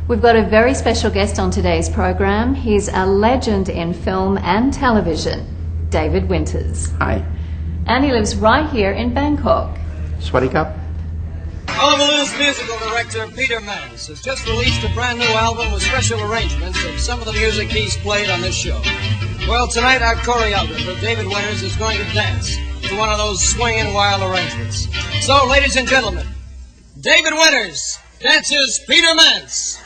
We've got a very special guest on today's program. He's a legend in film and television, David Winters. Hi. And he lives right here in Bangkok. Sweaty cup? Blues musical director Peter Mans has just released a brand new album with special arrangements of some of the music he's played on this show. Well, tonight our choreographer, David Winters, is going to dance to one of those swinging wild arrangements. So, ladies and gentlemen, David Winters dances Peter Mans.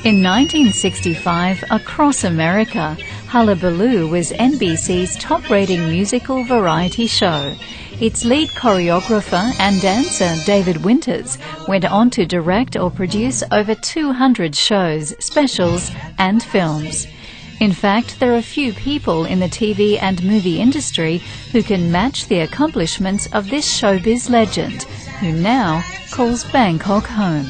In 1965, across America, Hullabaloo was NBC's top-rating musical variety show. Its lead choreographer and dancer, David Winters, went on to direct or produce over 200 shows, specials and films. In fact, there are few people in the TV and movie industry who can match the accomplishments of this showbiz legend, who now calls Bangkok home.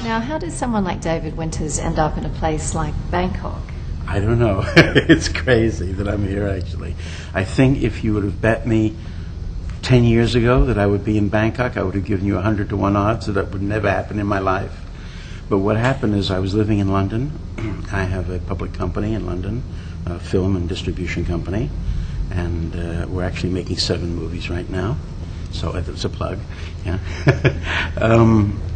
Now, how does someone like David Winters end up in a place like Bangkok? I don't know. It's crazy that I'm here, actually. I think if you would have bet me 10 years ago that I would be in Bangkok, I would have given you 100 to 1 odds that would never happen in my life. But what happened is I was living in London. I have a public company in London, a film and distribution company, and we're actually making 7 movies right now. So it's a plug, yeah.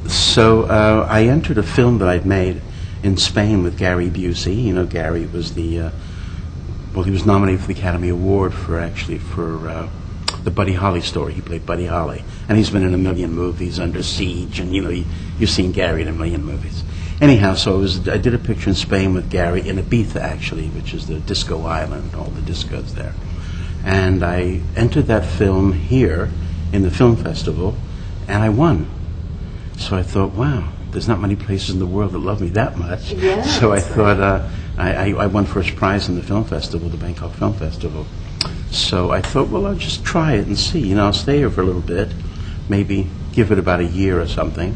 So I entered a film that I'd made in Spain with Gary Busey. You know, Gary was he was nominated for the Academy Award for the Buddy Holly story. He played Buddy Holly, and he's been in a million movies, Under Siege, and you've seen Gary in a million movies. Anyhow, so I did a picture in Spain with Gary in Ibiza, actually, which is the disco island, all the discos there. And I entered that film here in the film festival, and I won. So I thought, wow, there's not many places in the world that love me that much. Yeah, so I thought, I won first prize in the film festival, the Bangkok Film Festival. So I thought, well, I'll just try it and see. I'll stay here for a little bit, maybe give it about a year or something,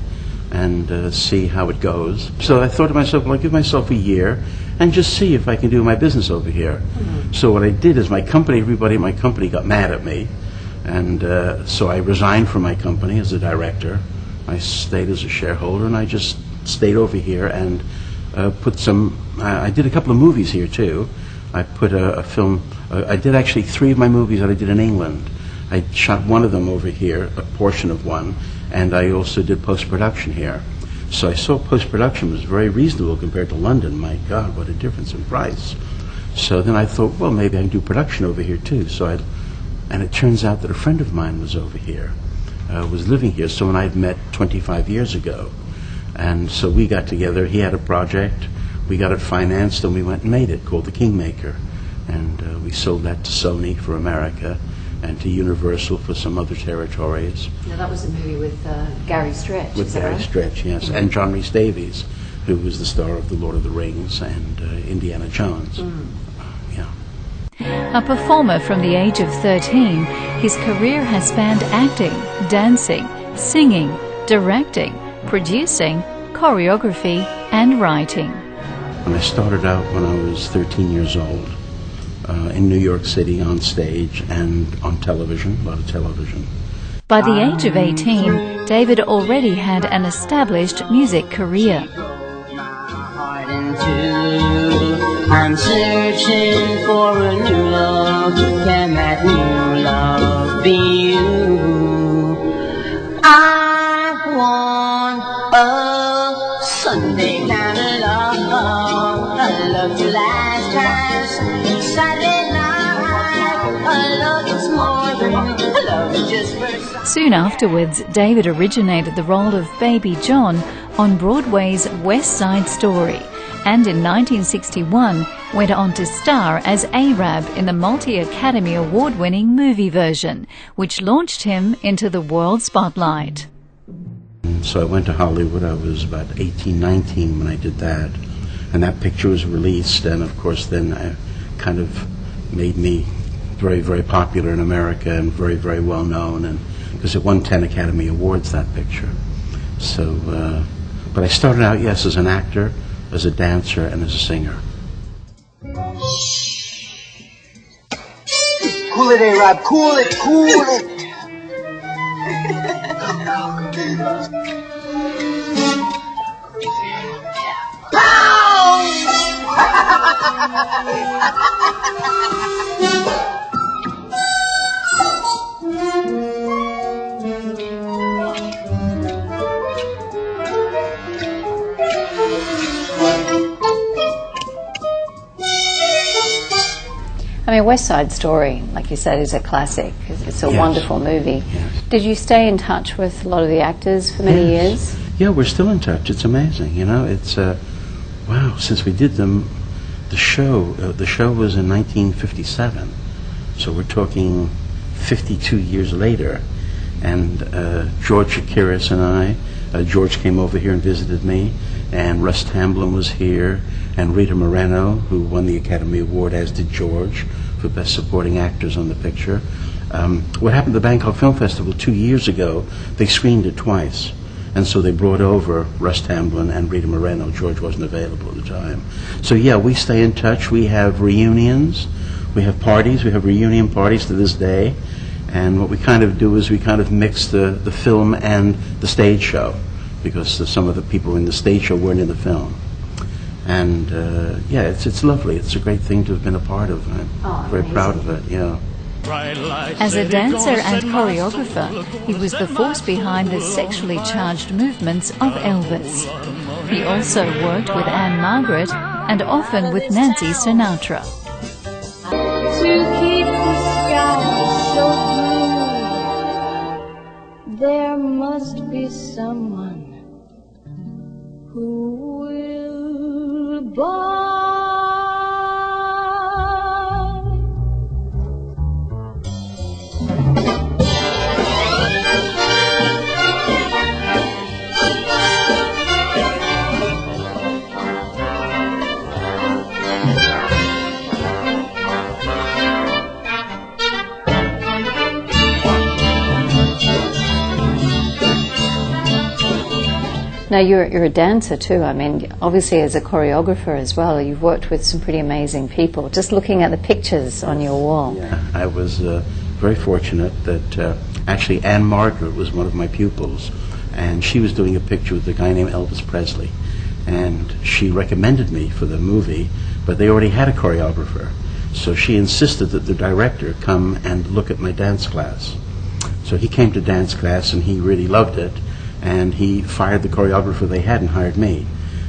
and see how it goes. So I thought to myself, well, I'll give myself a year and just see if I can do my business over here. Mm-hmm. So what I did is everybody in my company got mad at me. And so I resigned from my company as a director. I stayed as a shareholder, and I just stayed over here and I did a couple of movies here too. I put a film. I did actually 3 of my movies that I did in England. I shot one of them over here, a portion of one, and I also did post-production here. So I saw post-production was very reasonable compared to London. My God, what a difference in price. So then I thought, well, maybe I can do production over here too. And it turns out that a friend of mine was over here, was living here, someone I'd met 25 years ago. And so we got together. He had a project. We got it financed, and we went and made it, called The Kingmaker. And we sold that to Sony for America and to Universal for some other territories. Now, that was a movie with Gary Stretch, With Gary Stretch, yes. Mm-hmm. And John Rhys Davies, who was the star of The Lord of the Rings and Indiana Jones. Mm. A performer from the age of 13, his career has spanned acting, dancing, singing, directing, producing, choreography and writing. And I started out when I was 13 years old in New York City on stage and on television, a lot of television. By the age of 18, David already had an established music career. I'm searching for a new love. Can that new love be you? I want a Sunday kind of love, a love to last past Saturday night, a love that's more than a love just for. Soon afterwards, David originated the role of Baby John on Broadway's West Side Story. And in 1961, went on to star as Arab in the multi-Academy Award-winning movie version, which launched him into the world spotlight. So I went to Hollywood. I was about 18, 19 when I did that. And that picture was released, and of course then it kind of made me very, very popular in America and very, very well known, and because it won 10 Academy Awards, that picture. So, but I started out, yes, as an actor, as a dancer, and as a singer. Cool it, A-Rod, cool it, cool it. I mean, West Side Story, like you said, is a classic. It's a Yes. wonderful movie. Yes. Did you stay in touch with a lot of the actors for many years? Yeah, we're still in touch. It's amazing, you know. It's wow. Since we did them, the show was in 1957, so we're talking 52 years later. And George Shakiris and George came over here and visited me, and Russ Tamblyn was here, and Rita Moreno, who won the Academy Award, as did George, for Best Supporting Actors on the picture. What happened at the Bangkok Film Festival 2 years ago, they screened it twice. And so they brought over Russ Tamblyn and Rita Moreno. George wasn't available at the time. So yeah, we stay in touch. We have reunions. We have parties. We have reunion parties to this day. And what we kind of do is we kind of mix the film and the stage show, because some of the people in the stage show weren't in the film. And yeah, it's lovely. It's a great thing to have been a part of. I'm very proud of it, yeah. As a dancer and choreographer, he was the force behind the sexually charged movements of Elvis. He also worked with Anne Margaret and often with Nancy Sinatra. To keep the sky so blue, there must be someone who will buy. Now you're a dancer too. I mean, obviously as a choreographer as well, you've worked with some pretty amazing people. Just looking at the pictures on your wall. Yeah, I was very fortunate that actually Anne Margaret was one of my pupils, and she was doing a picture with a guy named Elvis Presley, and she recommended me for the movie, but they already had a choreographer, so she insisted that the director come and look at my dance class. So he came to dance class and he really loved it, and he fired the choreographer they had and hired me.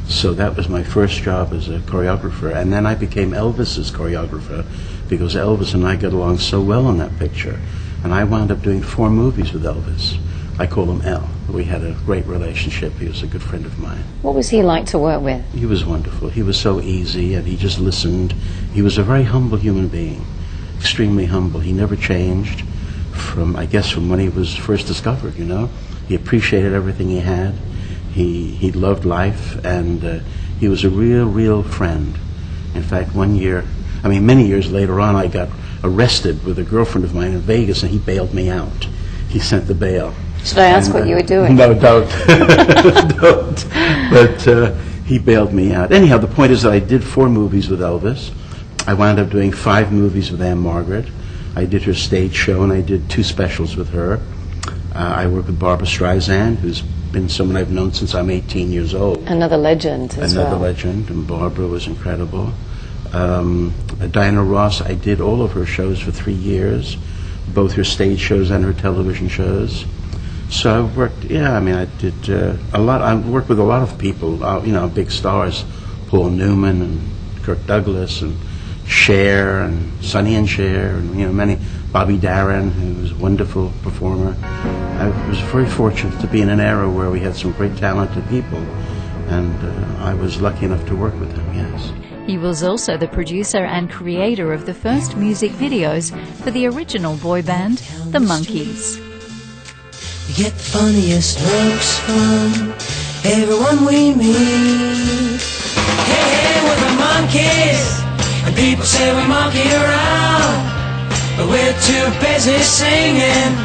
So that was my first job as a choreographer, and then I became Elvis's choreographer because Elvis and I got along so well on that picture, and I wound up doing 4 movies with Elvis. I call him El. We had a great relationship. He was a good friend of mine. What was he like to work with? He was wonderful. He was so easy, and he just listened. He was a very humble human being, extremely humble. He never changed from when he was first discovered, you know. He appreciated everything he had. He loved life, and he was a real friend. In fact, many years later on, I got arrested with a girlfriend of mine in Vegas, and he bailed me out. He sent the bail. Should I ask what you were doing? No, don't. Don't. But he bailed me out. Anyhow, the point is that I did 4 movies with Elvis. I wound up doing 5 movies with Anne Margaret. I did her stage show, and I did 2 specials with her. I worked with Barbra Streisand, who's been someone I've known since I'm 18 years old. Another legend as well. Another legend, and Barbara was incredible. Diana Ross, I did all of her shows for 3 years, both her stage shows and her television shows. So I worked, I did a lot. I worked with a lot of people, big stars, Paul Newman and Kirk Douglas and Cher and Sonny and Cher, and many. Bobby Darin, who was a wonderful performer. I was very fortunate to be in an era where we had some great talented people, and I was lucky enough to work with them, yes. He was also the producer and creator of the first music videos for the original boy band, the Monkees. We get the funniest looks from everyone we meet. Hey, hey, we're the Monkees, and people say we monkey around, but we're too busy singing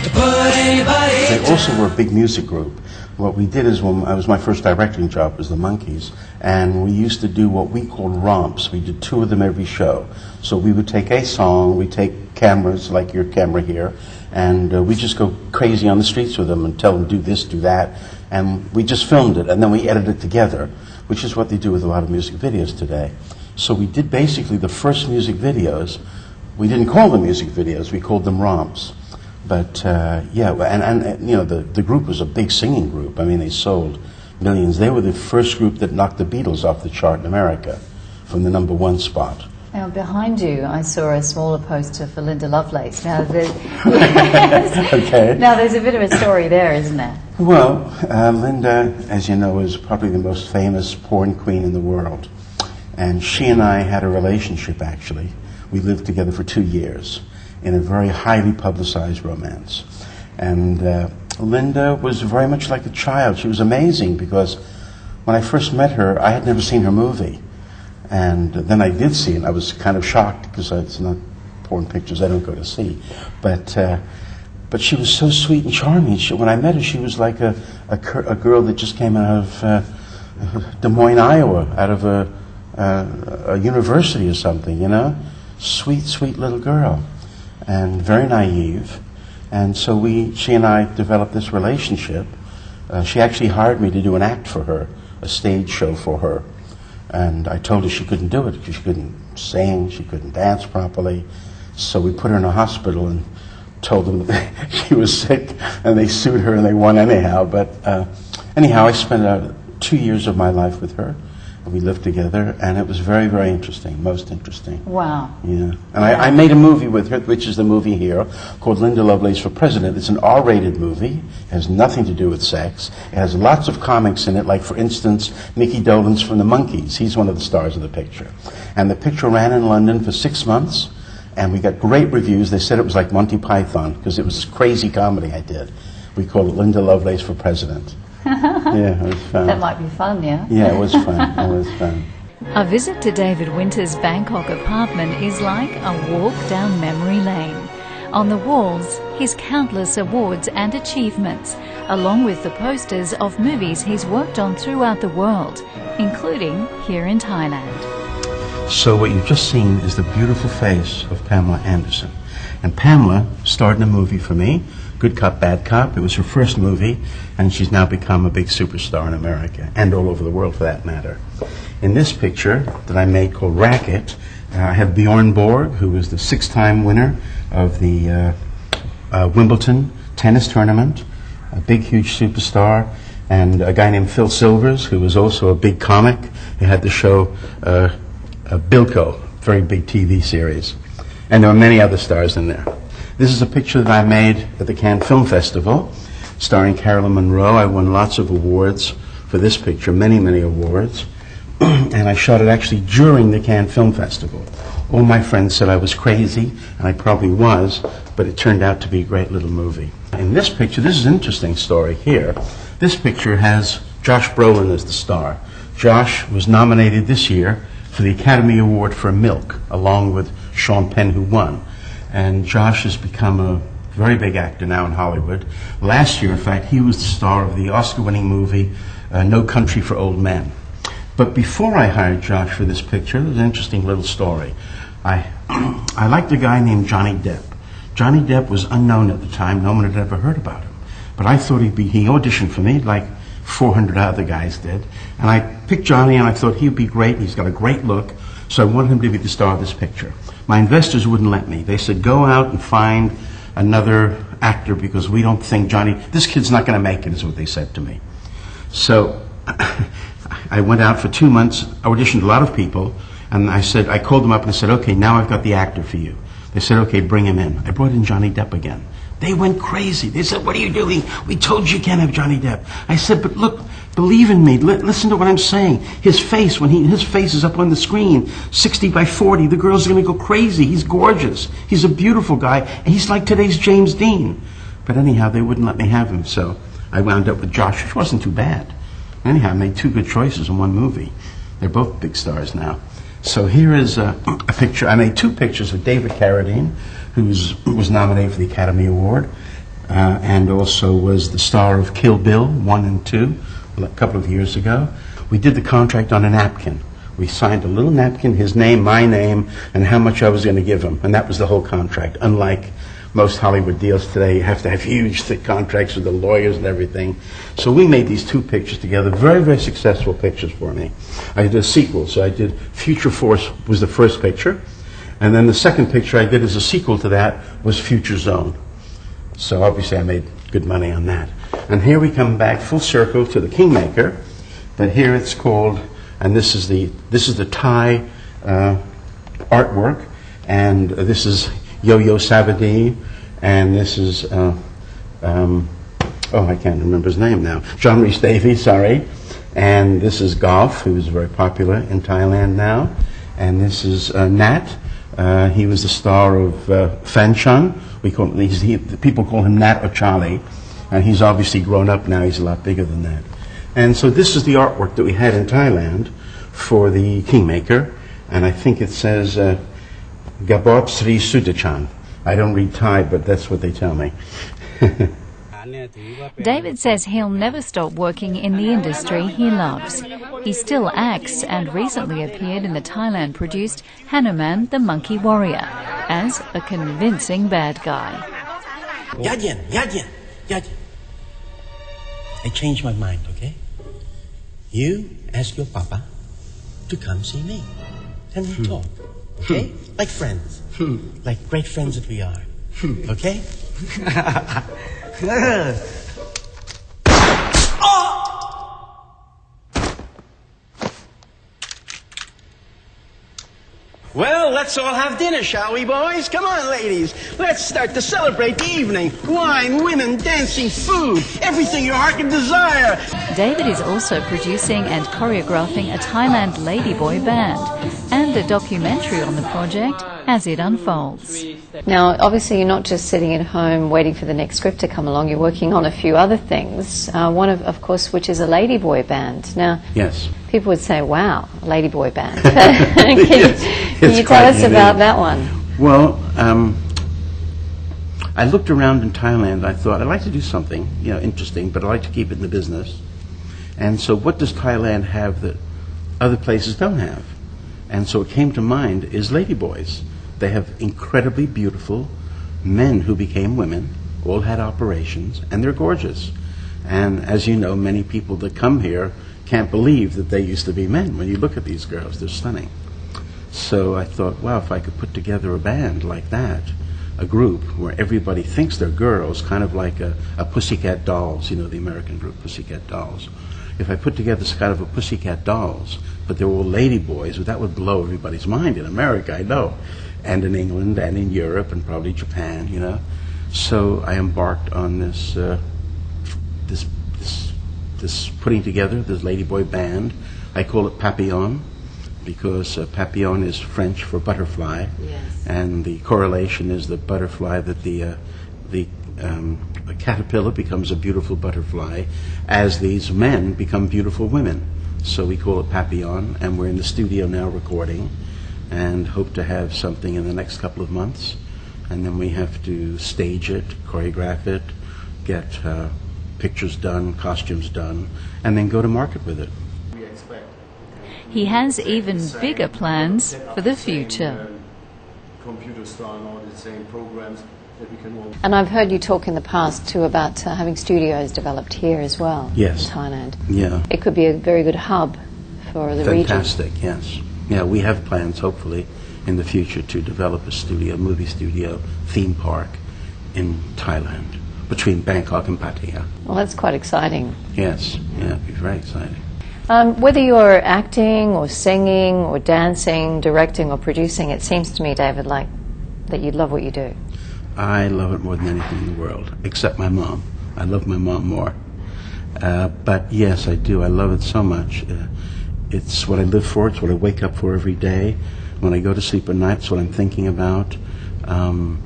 to put anybody They down. also were a big music group. What we did is, when I was my first directing job was the Monkees, and we used to do what we called romps. We did 2 of them every show. So we would take a song, we take cameras like your camera here, and we just go crazy on the streets with them and tell them do this, do that, and we just filmed it, and then we edited it together, which is what they do with a lot of music videos today. So we did basically the first music videos. We didn't call them music videos, we called them romps. But yeah, and you know, the group was a big singing group. I mean, they sold millions. They were the first group that knocked the Beatles off the chart in America from the #1 spot. Now, behind you, I saw a smaller poster for Linda Lovelace. Now, Okay. now there's a bit of a story there, isn't there? Well, Linda, as you know, is probably the most famous porn queen in the world. And she and I had a relationship, actually. We lived together for 2 years in a very highly publicized romance. And Linda was very much like a child. She was amazing because when I first met her, I had never seen her movie. And then I did see it. I was kind of shocked because it's not porn pictures I don't go to see. But she was so sweet and charming. When I met her, she was like a girl that just came out of Des Moines, Iowa, out of a university or something, you know? Sweet, sweet little girl. And very naive. And so she and I developed this relationship. She actually hired me to do an act for her, a stage show for her. And I told her she couldn't do it because she couldn't sing, she couldn't dance properly. So we put her in a hospital and told them that she was sick, and they sued her and they won anyhow. But anyhow, I spent 2 years of my life with her. We lived together, and it was very, very interesting, most interesting. Wow. Yeah. And I made a movie with her, which is the movie here, called Linda Lovelace for President. It's an R-rated movie. It has nothing to do with sex. It has lots of comics in it, like, for instance, Mickey Dolenz from the Monkees. He's one of the stars of the picture. And the picture ran in London for 6 months, and we got great reviews. They said it was like Monty Python, because it was this crazy comedy I did. We called it Linda Lovelace for President. Yeah, it was fun. That might be fun, yeah? Yeah, it was fun. It was fun. A visit to David Winter's Bangkok apartment is like a walk down memory lane. On the walls, his countless awards and achievements, along with the posters of movies he's worked on throughout the world, including here in Thailand. So what you've just seen is the beautiful face of Pamela Anderson. And Pamela starred in a movie for me, Good Cop, Bad Cop. It was her first movie, and she's now become a big superstar in America, and all over the world for that matter. In this picture that I made called Racket, I have Bjorn Borg, who was the 6-time winner of the Wimbledon tennis tournament, a big, huge superstar, and a guy named Phil Silvers, who was also a big comic. He had the show Bilko, very big TV series. And there were many other stars in there. This is a picture that I made at the Cannes Film Festival, starring Carolyn Monroe. I won lots of awards for this picture, many, many awards. And I shot it actually during the Cannes Film Festival. All my friends said I was crazy, and I probably was, but it turned out to be a great little movie. In this picture, this is an interesting story here. This picture has Josh Brolin as the star. Josh was nominated this year for the Academy Award for Milk, along with Sean Penn, who won. And Josh has become a very big actor now in Hollywood. Last year, in fact, he was the star of the Oscar-winning movie No Country for Old Men. But before I hired Josh for this picture, there's an interesting little story. I liked a guy named Johnny Depp. Johnny Depp was unknown at the time. No one had ever heard about him. But I thought he auditioned for me like 400 other guys did. And I picked Johnny, and I thought he'd be great. He's got a great look. So I wanted him to be the star of this picture. My investors wouldn't let me. They said, go out and find another actor because we don't think this kid's not going to make it, is what they said to me. So I went out for 2 months, auditioned a lot of people, and I called them up and I said, okay, now I've got the actor for you. They said, okay, bring him in. I brought in Johnny Depp again. They went crazy. They said, what are you doing? We told you can't have Johnny Depp. I said, but look, Believe in me. Listen to what I'm saying. His face, his face is up on the screen, 60 by 40, the girls are going to go crazy. He's gorgeous. He's a beautiful guy, and he's like today's James Dean. But anyhow, they wouldn't let me have him, so I wound up with Josh, which wasn't too bad. Anyhow, I made 2 good choices in one movie. They're both big stars now. So here is a picture. I made 2 pictures of David Carradine, who was nominated for the Academy Award, and also was the star of Kill Bill 1 and 2 a couple of years ago. We did the contract on a napkin. We signed a little napkin, his name, my name, and how much I was going to give him. And that was the whole contract. Unlike most Hollywood deals today, you have to have huge, thick contracts with the lawyers and everything. So we made these 2 pictures together, very, very successful pictures for me. I did a sequel, so I did Future Force was the first picture, and then the second picture I did as a sequel to that was Future Zone. So obviously I made good money on that. And here we come back full circle to the Kingmaker, but here it's called, and this is the Thai artwork, and this is Yo-Yo Savadine, and this is, I can't remember his name now, John Rhys Davies, sorry. And this is Golf, who is very popular in Thailand now. And this is Nat. He was the star of Fanchan. People call him Nat or Charlie. And he's obviously grown up now. He's a lot bigger than that. And so this is the artwork that we had in Thailand for the Kingmaker. And I think it says Gabot Sri Sudachan. I don't read Thai, but that's what they tell me. David says he'll never stop working in the industry he loves. He still acts and recently appeared in the Thailand-produced Hanuman the Monkey Warrior as a convincing bad guy. Yadyen. I changed my mind, okay? You ask your papa to come see me. And we talk, okay? Like friends. Like great friends that we are. Okay? Well, let's all have dinner, shall we, boys? Come on, ladies. Let's start to celebrate the evening. Wine, women, dancing, food, everything your heart can desire. David is also producing and choreographing a Thailand ladyboy band and a documentary on the project as it unfolds. Now, obviously, you're not just sitting at home waiting for the next script to come along. You're working on a few other things. One of course, which is a ladyboy band. Now, Yes. people would say, "Wow, a ladyboy band." Can you tell us about that one? Well, I looked around in Thailand. I thought I'd like to do something, interesting, but I'd like to keep it in the business. And so, what does Thailand have that other places don't have? And so, it came to mind is ladyboys. They have incredibly beautiful men who became women, all had operations, and they're gorgeous. And as you know, many people that come here can't believe that they used to be men. When you look at these girls, they're stunning. So I thought, wow, if I could put together a band like that, a group where everybody thinks they're girls, kind of like a Pussycat Dolls, the American group Pussycat Dolls. If I put together this kind of a Pussycat Dolls, but they were all lady boys, well, that would blow everybody's mind in America, I know, and in England and in Europe and probably Japan, So I embarked on this putting together this ladyboy band. I call it Papillon, because papillon is French for butterfly, Yes. and the correlation is the butterfly that the caterpillar becomes a beautiful butterfly as these men become beautiful women. So we call it Papillon, and we're in the studio now recording and hope to have something in the next couple of months. And then we have to stage it, choreograph it, get pictures done, costumes done, and then go to market with it. He has even bigger plans for the future. Computers run all the same programs that we can all. And I've heard you talk in the past too about having studios developed here as well. Yes. In Thailand. Yeah. It could be a very good hub for the region. Fantastic, yes. Yeah, we have plans, hopefully, in the future to develop a studio, movie studio, theme park in Thailand, between Bangkok and Pattaya. Well, that's quite exciting. Yes, yeah, it'd be very exciting. Whether you're acting or singing or dancing, directing or producing, it seems to me, David, like that you love what you do. I love it more than anything in the world, except my mom. I love my mom more. But yes, I do. I love it so much. It's what I live for. It's what I wake up for every day. When I go to sleep at night, it's what I'm thinking about. I'm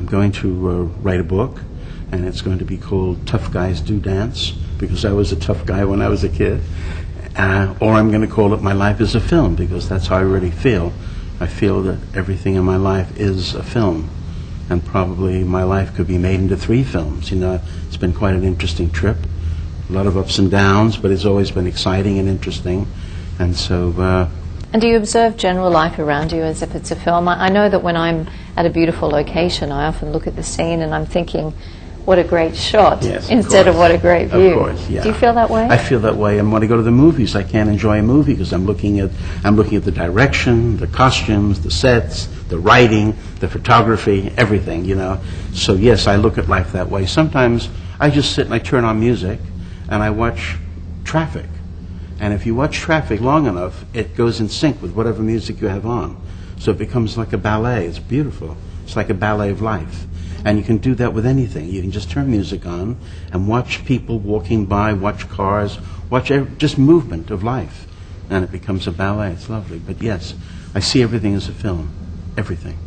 going to write a book, and it's going to be called Tough Guys Do Dance, because I was a tough guy when I was a kid. Or I'm going to call it My Life is a Film, because that's how I really feel. I feel that everything in my life is a film, and probably my life could be made into 3 films. You know, it's been quite an interesting trip, a lot of ups and downs, but it's always been exciting and interesting. And so... And do you observe general life around you as if it's a film? I know that when I'm at a beautiful location, I often look at the scene and I'm thinking, what a great shot, yes, instead of what a great view. Of course, yeah. Do you feel that way? I feel that way. And when I go to the movies, I can't enjoy a movie because I'm looking at the direction, the costumes, the sets, the writing, the photography, everything, you know. So yes, I look at life that way. Sometimes I just sit and I turn on music and I watch traffic. And if you watch traffic long enough, it goes in sync with whatever music you have on. So it becomes like a ballet. It's beautiful. It's like a ballet of life. And you can do that with anything. You can just turn music on and watch people walking by, watch cars, watch just movement of life. And it becomes a ballet. It's lovely. But yes, I see everything as a film. Everything.